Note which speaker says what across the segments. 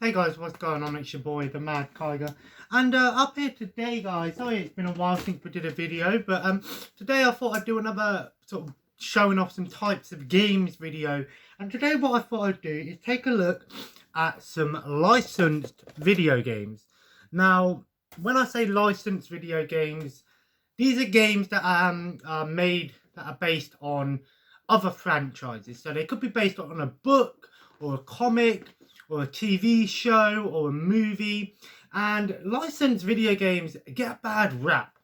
Speaker 1: Hey guys, what's going on? It's your boy, the Mad Kiger. And up here today, guys, sorry it's been a while since we did a video, but today I thought I'd do another sort of showing off some types of games video. And today what I thought I'd do is take a look at some licensed video games. Now, when I say licensed video games, these are games that are made, that are based on other franchises. So they could be based on a book or a comic or a TV show or a movie, and licensed video games get a bad rap.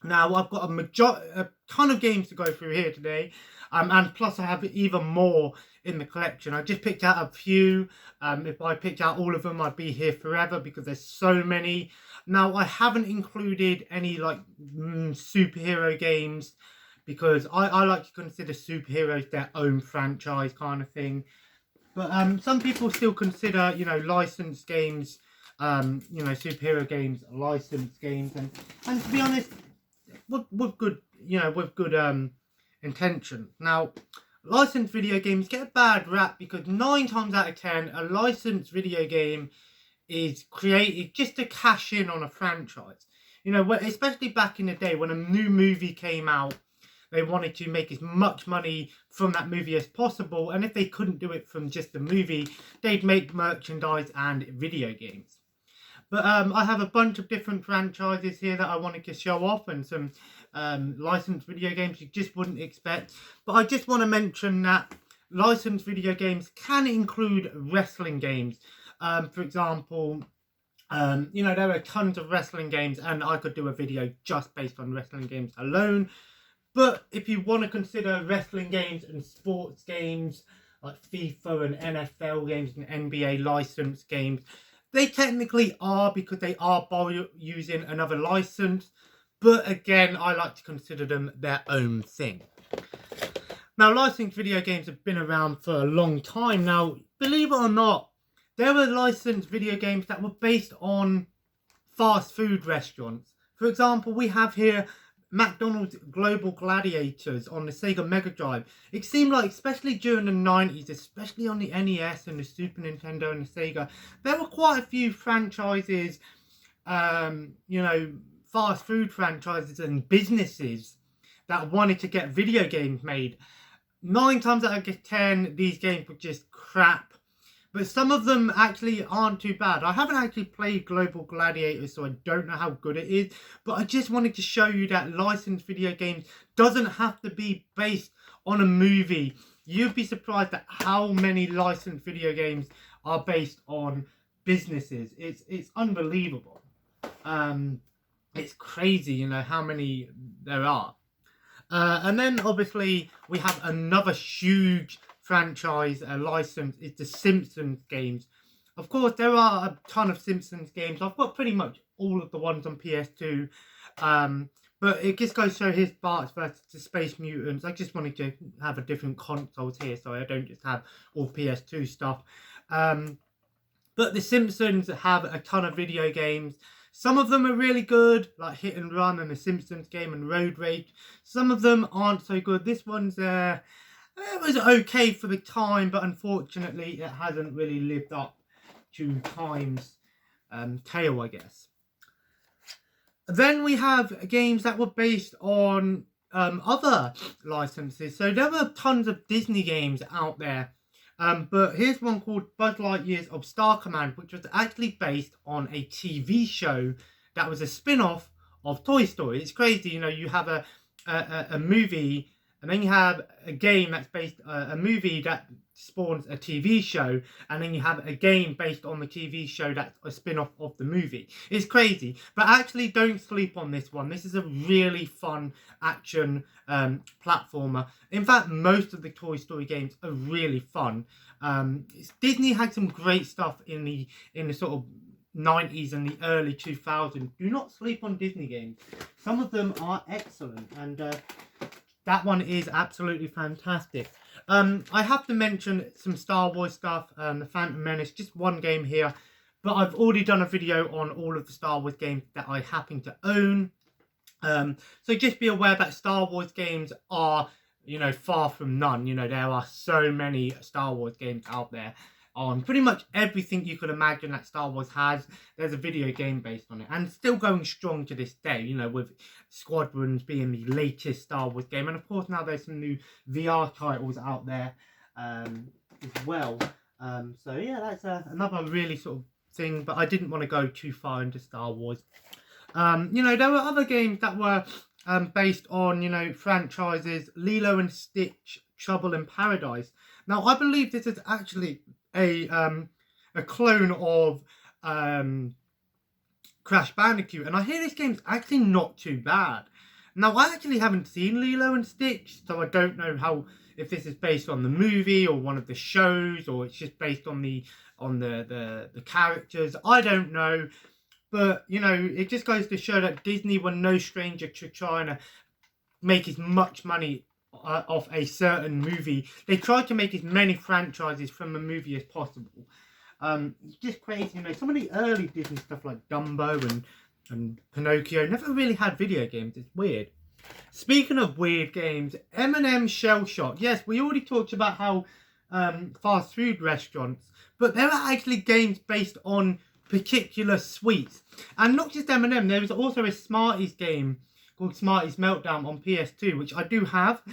Speaker 1: Now I've got a ton of games to go through here today, and plus I have even more in the collection. I just picked out a few. If I picked out all of them, I'd be here forever because there's so many. Now I haven't included any like superhero games because I like to consider superheroes their own franchise kind of thing. But some people still consider, licensed games, superhero games, licensed games, and to be honest, with good, with good intention. Now, licensed video games get a bad rap because 9 times out of 10, a licensed video game is created just to cash in on a franchise. Especially back in the day when a new movie came out, they wanted to make as much money from that movie as possible, and if they couldn't do it from just the movie, they'd make merchandise and video games. But I have a bunch of different franchises here that I wanted to show off, and some licensed video games you just wouldn't expect. But I just want to mention that licensed video games can include wrestling games. For example, there are tons of wrestling games, and I could do a video just based on wrestling games alone. But if you want to consider wrestling games and sports games like FIFA and NFL games and NBA licensed games, they technically are because they are using another license. But again, I like to consider them their own thing. Now, licensed video games have been around for a long time now. Believe it or not, there were licensed video games that were based on fast food restaurants. For example, we have here McDonald's Global Gladiators on the Sega Mega Drive. It seemed like, especially during the 90s, especially on the NES and the Super Nintendo and the Sega, there were quite a few franchises, fast food franchises and businesses that wanted to get video games made. 9 times out of 10, these games were just crap. But some of them actually aren't too bad. I haven't actually played Global Gladiators, so I don't know how good it is. But I just wanted to show you that licensed video games doesn't have to be based on a movie. You'd be surprised at how many licensed video games are based on businesses. It's unbelievable. It's crazy, how many there are. And then obviously we have another huge franchise license is the Simpsons games. Of course, there are a ton of Simpsons games. I've got pretty much all of the ones on PS2. But it just goes to show here's Bart versus the Space Mutants. I just wanted to have a different consoles here, so I don't just have all PS2 stuff. But the Simpsons have a ton of video games. Some of them are really good, like Hit and Run and the Simpsons game and Road Rage. Some of them aren't so good. This one's it was okay for the time, but unfortunately it hasn't really lived up to time's tale, I guess. Then we have games that were based on other licenses. So there were tons of Disney games out there. But here's one called Buzz Lightyears of Star Command, which was actually based on a TV show that was a spin-off of Toy Story. It's crazy, you have a movie, and then you have a game that's based, a movie that spawns a TV show, and then you have a game based on the TV show that's a spin-off of the movie. It's crazy, but actually don't sleep on this one. This is a really fun action platformer. In fact, most of the Toy Story games are really fun. Disney had some great stuff in the sort of 90s and the early 2000s. Do not sleep on Disney games. Some of them are excellent, and that one is absolutely fantastic. I have to mention some Star Wars stuff, the Phantom Menace, just one game here. But I've already done a video on all of the Star Wars games that I happen to own. So just be aware that Star Wars games are, far from none. There are so many Star Wars games out there on. Pretty much everything you could imagine that Star Wars has, there's a video game based on it. And still going strong to this day, you know, with Squadrons being the latest Star Wars game. And of course now there's some new VR titles out there as well. So yeah, that's another really sort of thing, but I didn't want to go too far into Star Wars. You know, there were other games that were based on, you know, franchises. Lilo and Stitch, Trouble in Paradise. Now, I believe this is actually a clone of Crash Bandicoot, and I hear this game's actually not too bad. Now, I actually haven't seen Lilo and Stitch, so I don't know how, if this is based on the movie or one of the shows, or it's just based on the characters. I don't know. But, you know, it just goes to show that Disney were no stranger to trying to make as much money off a certain movie. They tried to make as many franchises from a movie as possible. It's just crazy, you know. Some of the early Disney stuff like Dumbo and Pinocchio never really had video games. It's weird. Speaking of weird games, M&M Shell Shock. Yes, we already talked about how fast food restaurants, but there are actually games based on particular sweets, and not just M&M. There was also a Smarties game called Smarties Meltdown on PS2, which I do have.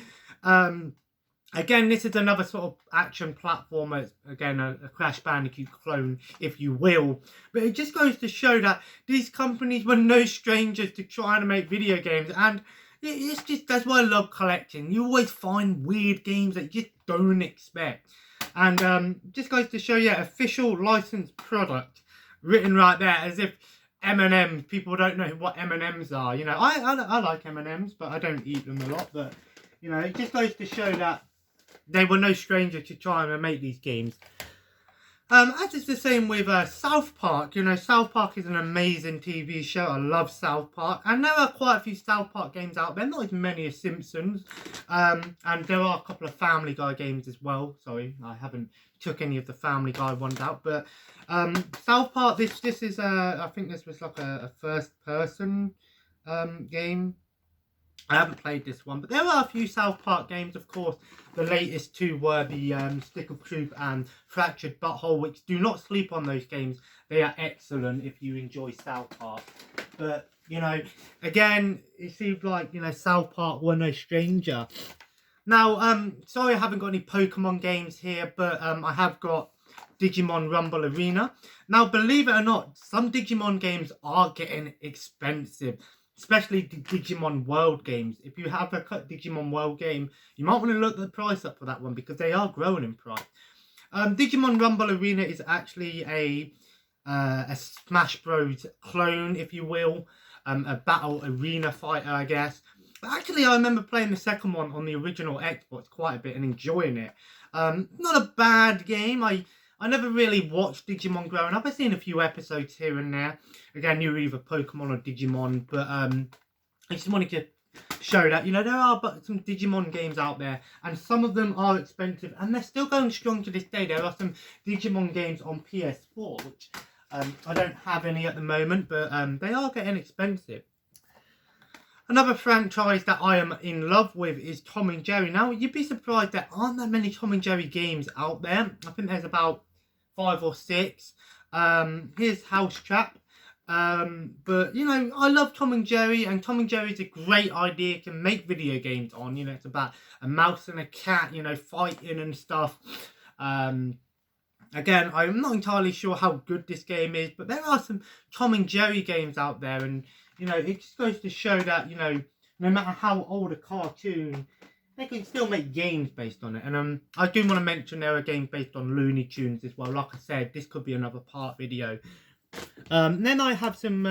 Speaker 1: Again, this is another sort of action platformer, again a Crash Bandicoot clone, if you will. But it just goes to show that these companies were no strangers to trying to make video games, and it's just, that's why I love collecting. You always find weird games that you just don't expect, and just goes to show, yeah, official licensed product. Written right there, as if M&M's, people don't know what M&M's are. You know, I like M&M's, but I don't eat them a lot. But, you know, it just goes to show that they were no stranger to trying to make these games. As it's the same with South Park. You know, South Park is an amazing TV show. I love South Park. And there are quite a few South Park games out there. Not as many as Simpsons. And there are a couple of Family Guy games as well. Sorry, I haven't took any of the Family Guy ones out. But South Park, this is, I think this was like a first-person game. I haven't played this one, but there are a few South Park games, of course. The latest two were the Stick of Truth and Fractured Butthole, which do not sleep on those games. They are excellent if you enjoy South Park. But, you know, again, it seems like, you know, South Park were no stranger. Now, sorry I haven't got any Pokemon games here, but I have got Digimon Rumble Arena. Now, believe it or not, some Digimon games are getting expensive. Especially the Digimon World games. If you have a Digimon World game, you might want to look the price up for that one, because they are growing in price. Digimon Rumble Arena is actually a Smash Bros clone, if you will. A battle arena fighter, I guess. But actually, I remember playing the second one on the original Xbox quite a bit and enjoying it. Not a bad game. I never really watched Digimon growing up. I've seen a few episodes here and there. Again, you're either Pokemon or Digimon. But I just wanted to show that, you know, there are some Digimon games out there. And some of them are expensive. And they're still going strong to this day. There are some Digimon games on PS4, which I don't have any at the moment. But they are getting expensive. Another franchise that I am in love with is Tom and Jerry. Now, you'd be surprised there aren't that many Tom and Jerry games out there. I think there's about 5 or 6. Here's House Trap. But, you know, I love Tom and Jerry, and Tom and Jerry is a great idea to make video games on. You know, it's about a mouse and a cat, you know, fighting and stuff. Again, I'm not entirely sure how good this game is, but there are some Tom and Jerry games out there, and, you know, it just goes to show that, you know, no matter how old a cartoon, they can still make games based on it. And I do want to mention there are games based on Looney Tunes as well. Like I said, this could be another part video. Then I have some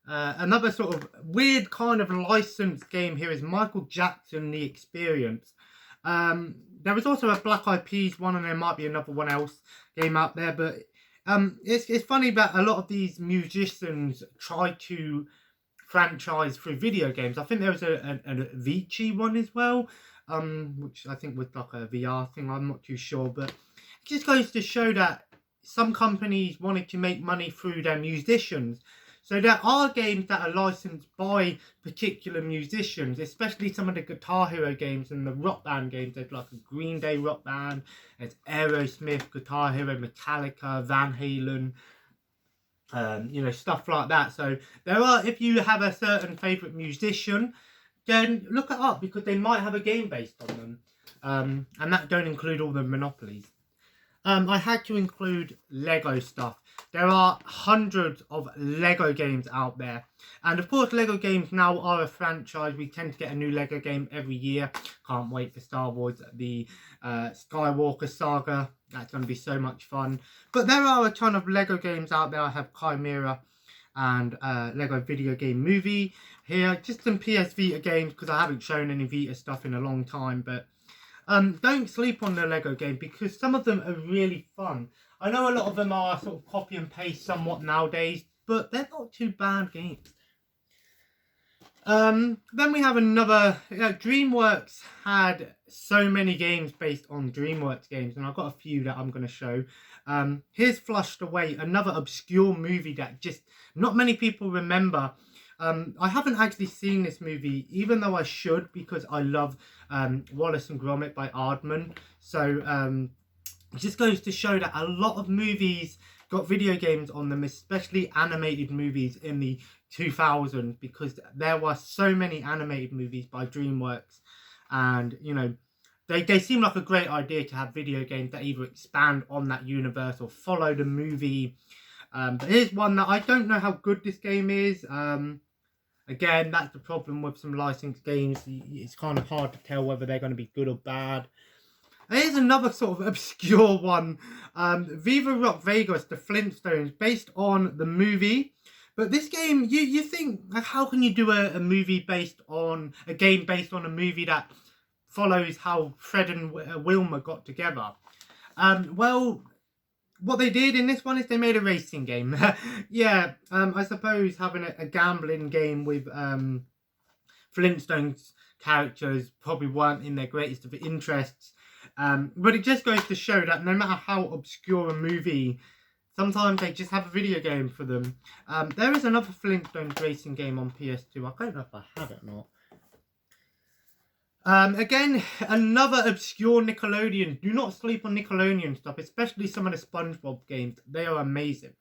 Speaker 1: another sort of weird kind of licensed game here is Michael Jackson The Experience. There was also a Black Eyed Peas one, and there might be another one else game out there, but it's funny that a lot of these musicians try to franchise through video games. I think there was a Avicii one as well, which I think was like a VR thing. I'm not too sure, but it just goes to show that some companies wanted to make money through their musicians. So there are games that are licensed by particular musicians, especially some of the Guitar Hero games and the Rock Band games. There's like a Green Day Rock Band, there's Aerosmith, Guitar Hero, Metallica, Van Halen, stuff like that. So there are, if you have a certain favourite musician, then look it up because they might have a game based on them. And that don't include all the monopolies. I had to include Lego stuff. There are hundreds of Lego games out there. And of course, Lego games now are a franchise. We tend to get a new Lego game every year. Can't wait for Star Wars, the Skywalker Saga. That's going to be so much fun. But there are a ton of Lego games out there. I have Chimera and Lego Video Game Movie here. Just some PS Vita games because I haven't shown any Vita stuff in a long time. But don't sleep on the Lego game because some of them are really fun. I know a lot of them are sort of copy and paste somewhat nowadays, but they're not too bad games. Then we have another, DreamWorks had so many games based on DreamWorks games, and I've got a few that I'm going to show. Here's Flushed Away, another obscure movie that just not many people remember. I haven't actually seen this movie, even though I should, because I love Wallace and Gromit by Aardman. So it just goes to show that a lot of movies got video games on them, especially animated movies in the 2000s, because there were so many animated movies by DreamWorks. And, they seem like a great idea to have video games that either expand on that universe or follow the movie. But here's one that I don't know how good this game is. Again, that's the problem with some licensed games. It's kind of hard to tell whether they're going to be good or bad. Here's another sort of obscure one. Viva Rock Vegas, the Flintstones, based on the movie. But this game, you think, like, how can you do a movie based on, a game based on a movie that follows how Fred and Wilma got together? Well, what they did in this one is they made a racing game. Yeah, I suppose having a gambling game with Flintstones characters probably weren't in their greatest of interests. But it just goes to show that no matter how obscure a movie, sometimes they just have a video game for them. There is another Flintstones racing game on PS2. I don't know if I have it or not. Again, another obscure Nickelodeon. Do not sleep on Nickelodeon stuff, especially some of the SpongeBob games. They are amazing.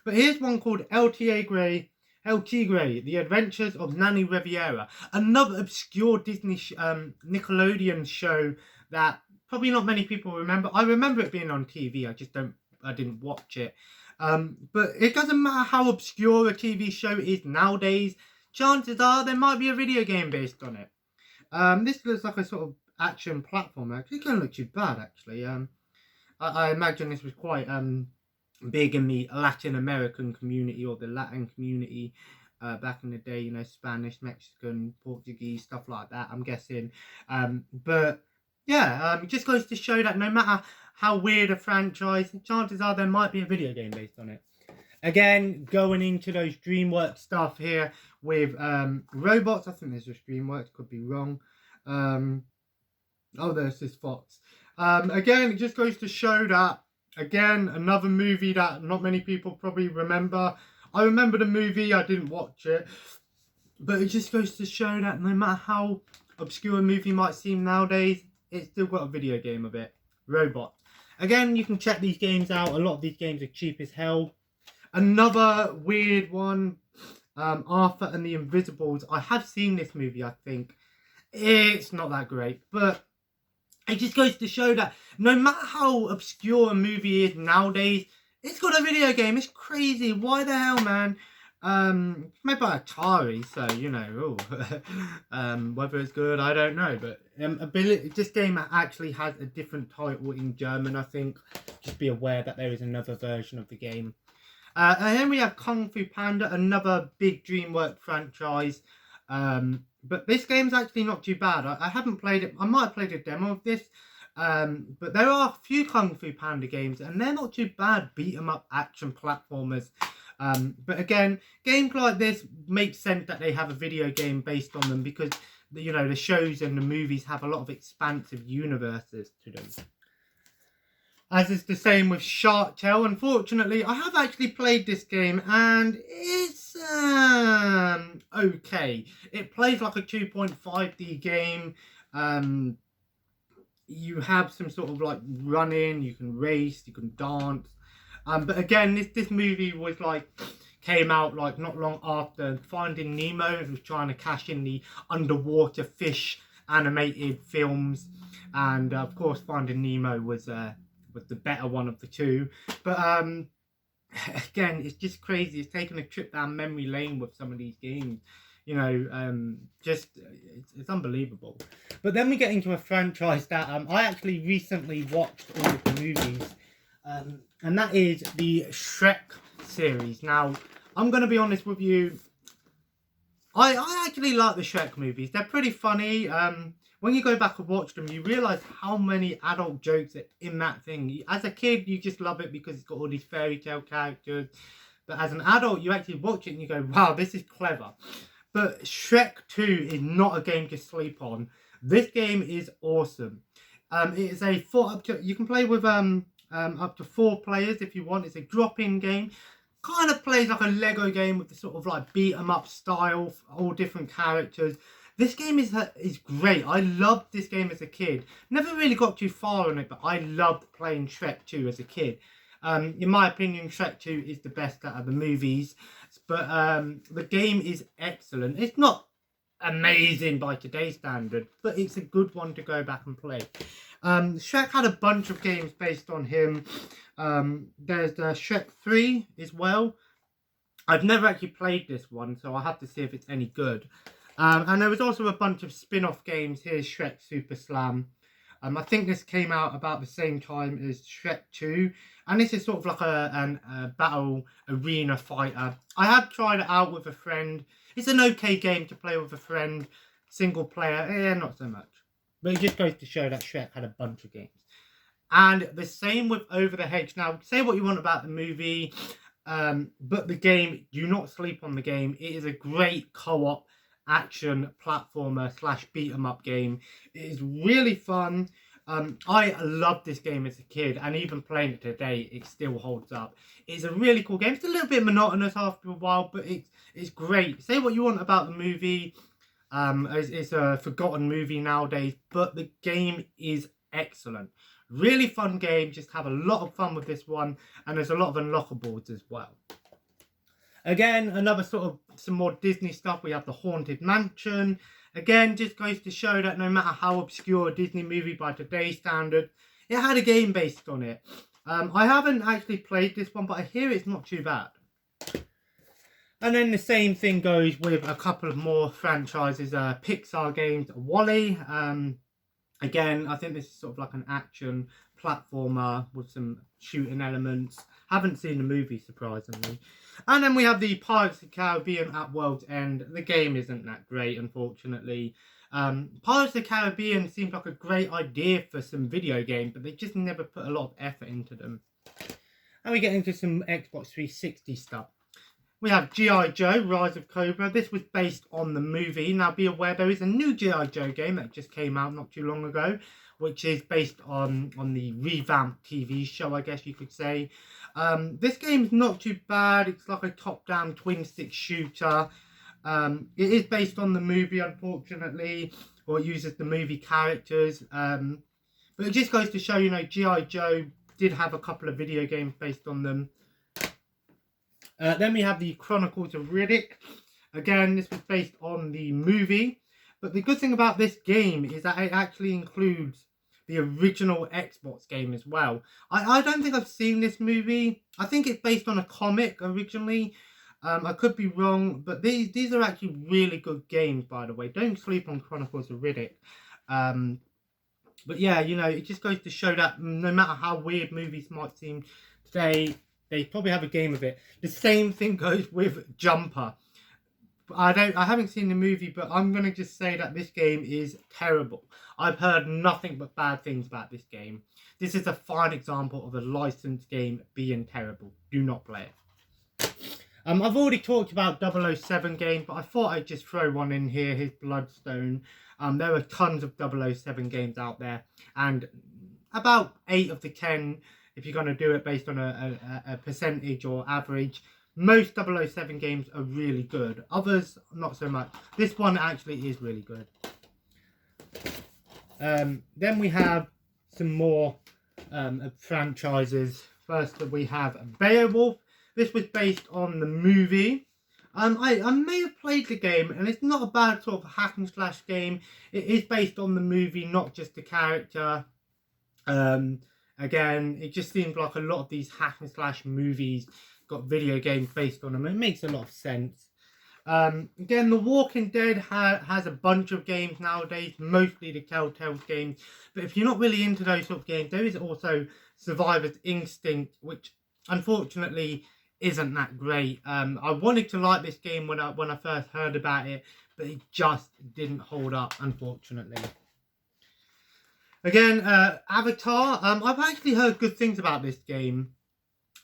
Speaker 1: But here's one called El Tigre, The Adventures of Nanny Riviera. Another obscure Disney Nickelodeon show that probably not many people remember. I remember it being on TV. I didn't watch it. But it doesn't matter how obscure a TV show is nowadays. Chances are there might be a video game based on it. This looks like a sort of action platform. Actually, it doesn't look too bad. Actually, I imagine this was quite big in the Latin American community or the Latin community back in the day. Spanish, Mexican, Portuguese, stuff like that. I'm guessing. But yeah, it just goes to show that no matter how weird a franchise, chances are there might be a video game based on it. Again, going into those DreamWorks stuff here with robots. I think this was DreamWorks, could be wrong. Oh, there's this Fox. Again, it just goes to show that, again, another movie that not many people probably remember. I remember the movie, I didn't watch it. But it just goes to show that no matter how obscure a movie might seem nowadays, it's still got a video game of it. Robot. Again, you can check these games out. A lot of these games are cheap as hell. Another weird one, Arthur and the Invisibles. I have seen this movie, I think. It's not that great, but it just goes to show that no matter how obscure a movie is nowadays, it's got a video game. It's crazy. Why the hell, man? It's made by Atari, so, whether it's good, I don't know. But this game actually has a different title in German, I think. Just be aware that there is another version of the game. And then we have Kung Fu Panda, another big DreamWorks franchise. But this game's actually not too bad. I haven't played it. I might have played a demo of this. But there are a few Kung Fu Panda games, and they're not too bad beat-em-up action platformers. But again, games like this make sense that they have a video game based on them because, the shows and the movies have a lot of expansive universes to them. As is the same with Shark Tale. Unfortunately, I have actually played this game and it's okay. It plays like a 2.5D game. You have some sort of like running, you can race, you can dance. But again, this movie was like came out like not long after Finding Nemo. It was trying to cash in the underwater fish animated films, and of course Finding Nemo was the better one of the two. But again, it's just crazy. It's taking a trip down memory lane with some of these games. You know, just it's unbelievable. But then we get into a franchise that I actually recently watched all of the movies, and that is the Shrek series. Now, I'm going to be honest with you. I actually like the Shrek movies. They're pretty funny. When you go back and watch them, you realise how many adult jokes are in that thing. As a kid, you just love it because it's got all these fairy tale characters. But as an adult, you actually watch it and you go, wow, this is clever. But Shrek 2 is not a game to sleep on. This game is awesome. It is a you can play with up to 4 players if you want. It's a drop-in game. Kind of plays like a Lego game with the sort of like beat 'em up style, all different characters. This game is great. I loved this game as a kid. Never really got too far on it, but I loved playing Shrek 2 as a kid. In my opinion, Shrek 2 is the best out of the movies. But the game is excellent. It's not amazing by today's standard, but it's a good one to go back and play. Shrek had a bunch of games based on him. There's Shrek 3 as well. I've never actually played this one, so I'll have to see if it's any good. And there was also a bunch of spin-off games. Here's Shrek Super Slam. I think this came out about the same time as Shrek 2. And this is sort of like a battle arena fighter. I have tried it out with a friend. It's an okay game to play with a friend. Single player, not so much. But it just goes to show that Shrek had a bunch of games. And the same with Over the Hedge. Now, say what you want about the movie. But the game, do not sleep on the game. It is a great co-op action platformer / beat 'em up game. It is really fun. I loved this game as a kid, and even playing it today, it still holds up. It's a really cool game. It's a little bit monotonous after a while, but it's great. Say what you want about the movie. It's a forgotten movie nowadays, but the game is excellent. Really fun game. Just have a lot of fun with this one, and there's a lot of unlockables as well. Again, another sort of some more Disney stuff. We have the Haunted Mansion. Again, just goes to show that no matter how obscure a Disney movie by today's standard, it had a game based on it. I haven't actually played this one, but I hear it's not too bad. And then the same thing goes with a couple of more franchises. Pixar games, WALL-E. Again, I think this is sort of like an action platformer with some shooting elements. Haven't seen the movie, surprisingly. And then we have the Pirates of the Caribbean at World's End. The game isn't that great, unfortunately. Pirates of the Caribbean seems like a great idea for some video games, but they just never put a lot of effort into them. And we get into some Xbox 360 stuff. We have G.I. Joe, Rise of Cobra. This was based on the movie. Now, be aware, there is a new G.I. Joe game that just came out not too long ago, which is based on the revamped TV show, I guess you could say. This game's not too bad. It's like a top-down twin-stick shooter. It is based on the movie, unfortunately, or it uses the movie characters. But it just goes to show, you know, G.I. Joe did have a couple of video games based on them. Then we have the Chronicles of Riddick. Again, this was based on the movie. But the good thing about this game is that it actually includes the original Xbox game as well. I don't think I've seen this movie. I think it's based on a comic originally. I could be wrong, but these are actually really good games, by the way. Don't sleep on Chronicles of Riddick. But yeah, you know, it just goes to show that no matter how weird movies might seem today, they probably have a game of it. The same thing goes with Jumper. I haven't seen the movie, but I'm going to just say that this game is terrible. I've heard nothing but bad things about this game. This is a fine example of a licensed game being terrible. Do not play it. I've already talked about 007 games, but I thought I'd just throw one in here, his Bloodstone. There are tons of 007 games out there, and about 8 of the 10 if you're going to do it based on a percentage or average. Most 007 games are really good. Others, not so much. This one actually is really good. Then we have some more franchises. First, we have Beowulf. This was based on the movie. I may have played the game, and it's not a bad sort of hack and slash game. It is based on the movie, not just the character. Again, it just seems like a lot of these hack and slash movies got video games based on them. It makes a lot of sense. Again, The Walking Dead has a bunch of games nowadays, mostly the Telltale games. But if you're not really into those sort of games, there is also Survivor's Instinct, which unfortunately isn't that great. I wanted to like this game when I first heard about it, but it just didn't hold up, unfortunately. Again, Avatar. I've actually heard good things about this game.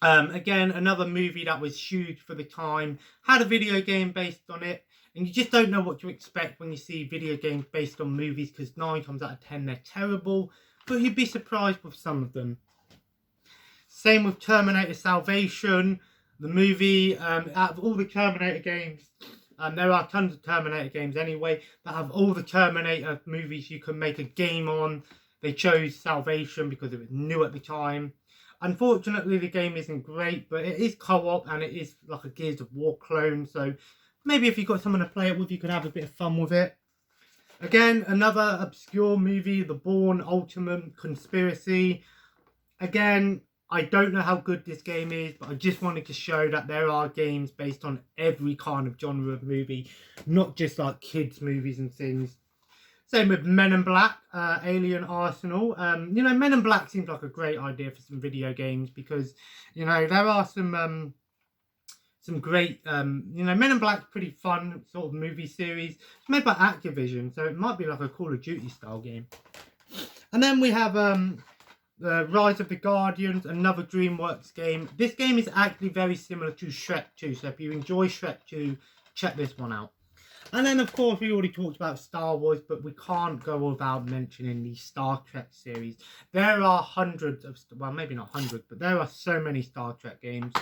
Speaker 1: Again, another movie that was huge for the time, had a video game based on it, and you just don't know what to expect when you see video games based on movies, because 9 times out of 10 they're terrible, but you'd be surprised with some of them. Same with Terminator Salvation, the movie. Out of all the Terminator games, there are tons of Terminator games anyway, but out of all the Terminator movies you can make a game on, they chose Salvation because it was new at the time. Unfortunately, the game isn't great, but it is co-op and it is like a Gears of War clone. So maybe if you've got someone to play it with, you can have a bit of fun with it. Again, another obscure movie, The Bourne Ultimate Conspiracy. Again, I don't know how good this game is, but I just wanted to show that there are games based on every kind of genre of movie, not just like kids' movies and things. Same with Men in Black, Alien Arsenal. You know, Men in Black seems like a great idea for some video games because, you know, there are some great, you know, Men in Black's pretty fun sort of movie series. It's made by Activision, so it might be like a Call of Duty style game. And then we have the Rise of the Guardians, another DreamWorks game. This game is actually very similar to Shrek 2, so if you enjoy Shrek 2, check this one out. And then, of course, we already talked about Star Wars, but we can't go without mentioning the Star Trek series. There are hundreds of, well, maybe not hundreds, but there are so many Star Trek games.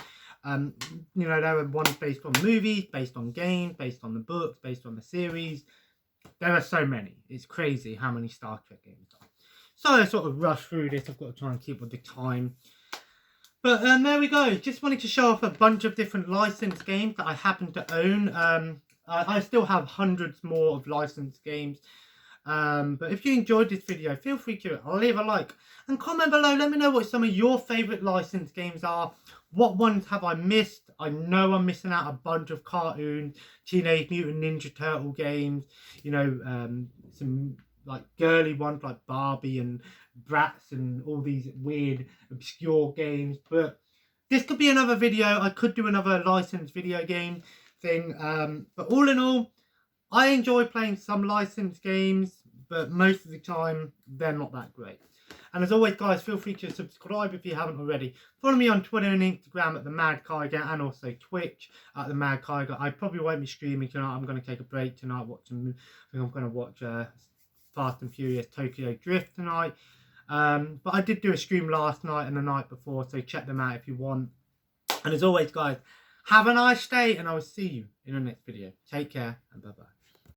Speaker 1: You know, there are ones based on movies, based on games, based on the books, based on the series. There are so many. It's crazy how many Star Trek games are. So I sort of rush through this. I've got to try and keep with the time. But there we go. Just wanted to show off a bunch of different licensed games that I happen to own. I still have hundreds more of licensed games. But if you enjoyed this video, feel free to leave a like and comment below. Let me know what some of your favourite licensed games are. What ones have I missed? I know I'm missing out a bunch of cartoons, Teenage Mutant Ninja Turtle games, you know, some like girly ones like Barbie and Bratz and all these weird obscure games. But this could be another video. I could do another licensed video game thing. But all in all, I enjoy playing some licensed games, but most of the time they're not that great. And as always, guys, feel free to subscribe if you haven't already. Follow me on Twitter and Instagram at The Mad Kiger, and also Twitch at The Mad Kiger. I probably won't be streaming tonight. I'm going to take a break tonight. I think I'm going to watch Fast and Furious Tokyo Drift tonight. But I did do a stream last night and the night before, so check them out if you want. And as always, guys, have a nice day, and I will see you in the next video. Take care, and bye-bye.